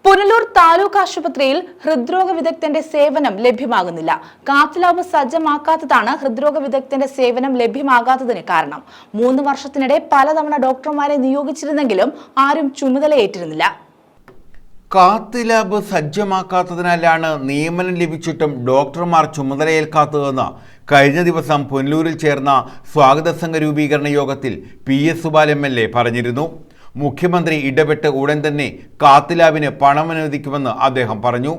പുനലൂർ താലൂക്ക് ആശുപത്രിയിൽ ഹൃദ്രോഗ വിദഗ്ധന്റെ സേവനം ലഭ്യമാകുന്നില്ല. Cath lab സജ്ജമാക്കാത്തതാണ് ഹൃദ്രോഗ വിദഗ്ധന്റെ സേവനം ലഭ്യമാകാത്തതിന് കാരണം. 3 വർഷത്തിനിടെ പലതവണ ഡോക്ടർമാരെ നിയോഗിച്ചിരുന്നെങ്കിലും ആരും ചുമതലയേറ്റിരുന്നില്ല. കാത്ത് ലാബ് സജ്ജമാക്കാത്തതിനാലാണ് നിയമനം ലഭിച്ചിട്ടും ഡോക്ടർമാർ ചുമതലയേൽക്കാത്തതെന്ന് കഴിഞ്ഞ ദിവസം പുനലൂരിൽ ചേർന്ന സ്വാഗത സംഘ രൂപീകരണ യോഗത്തിൽ PS സുബാൽ MLA പറഞ്ഞിരുന്നു. മുഖ്യമന്ത്രി ഇടപെട്ട് ഉടൻ തന്നെ കാത്ത് ലാബിന് പണം അനുവദിക്കുമെന്ന് അദ്ദേഹം പറഞ്ഞു.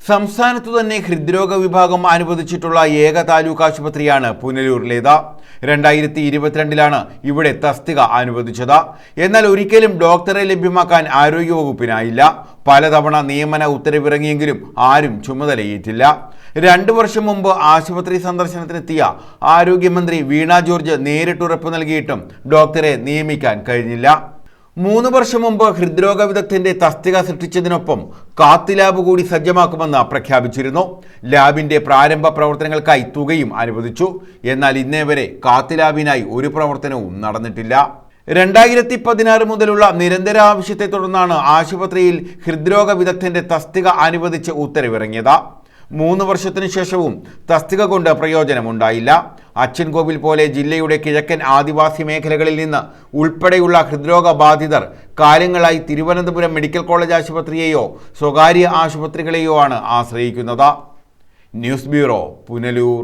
സംസ്ഥാനത്തു തന്നെ ഹൃദ്രോഗ വിഭാഗം അനുവദിച്ചിട്ടുള്ള ഏക താലൂക്ക് ആശുപത്രിയാണ് പുനലൂരിലേത്. 2022 ഇവിടെ തസ്തിക അനുവദിച്ചത്. എന്നാൽ ഒരിക്കലും ഡോക്ടറെ ലഭ്യമാക്കാൻ ആരോഗ്യവകുപ്പിനായില്ല. പലതവണ നിയമന ഉത്തരവിറങ്ങിയെങ്കിലും ആരും ചുമതലയേറ്റില്ല. 2 വർഷം മുമ്പ് ആശുപത്രി സന്ദർശനത്തിനെത്തിയ ആരോഗ്യമന്ത്രി വീണ ജോർജ് നേരിട്ടുറപ്പ് നൽകിയിട്ടും ഡോക്ടറെ നിയമിക്കാൻ കഴിഞ്ഞില്ല. 3 വർഷം മുമ്പ് ഹൃദ്രോഗ വിദഗ്ധന്റെ തസ്തിക സൃഷ്ടിച്ചതിനൊപ്പം കാത്ത് ലാബ് കൂടി സജ്ജമാക്കുമെന്ന് പ്രഖ്യാപിച്ചിരുന്നു. ലാബിന്റെ പ്രാരംഭ പ്രവർത്തനങ്ങൾക്കായി തുകയും അനുവദിച്ചു. എന്നാൽ ഇന്നേ വരെ കാത്ത് ലാബിനായി ഒരു പ്രവർത്തനവും നടന്നിട്ടില്ല. 2016 മുതലുള്ള നിരന്തര ആവശ്യത്തെ തുടർന്നാണ് ആശുപത്രിയിൽ ഹൃദ്രോഗ വിദഗ്ധന്റെ തസ്തിക അനുവദിച്ച് ഉത്തരവിറങ്ങിയത്. 3 വർഷത്തിനു ശേഷവും തസ്തിക കൊണ്ട് പ്രയോജനമുണ്ടായില്ല. അച്ചൻകോവിൽ പോലെ ജില്ലയുടെ കിഴക്കൻ ആദിവാസി മേഖലകളിൽ നിന്ന് ഉൾപ്പെടെയുള്ള ഹൃദ്രോഗ ബാധിതർ കാലങ്ങളായി തിരുവനന്തപുരം മെഡിക്കൽ കോളേജ് ആശുപത്രിയെയോ സ്വകാര്യ ആശുപത്രികളെയോ ആണ് ആശ്രയിക്കുന്നത്. News bureau, Punalur.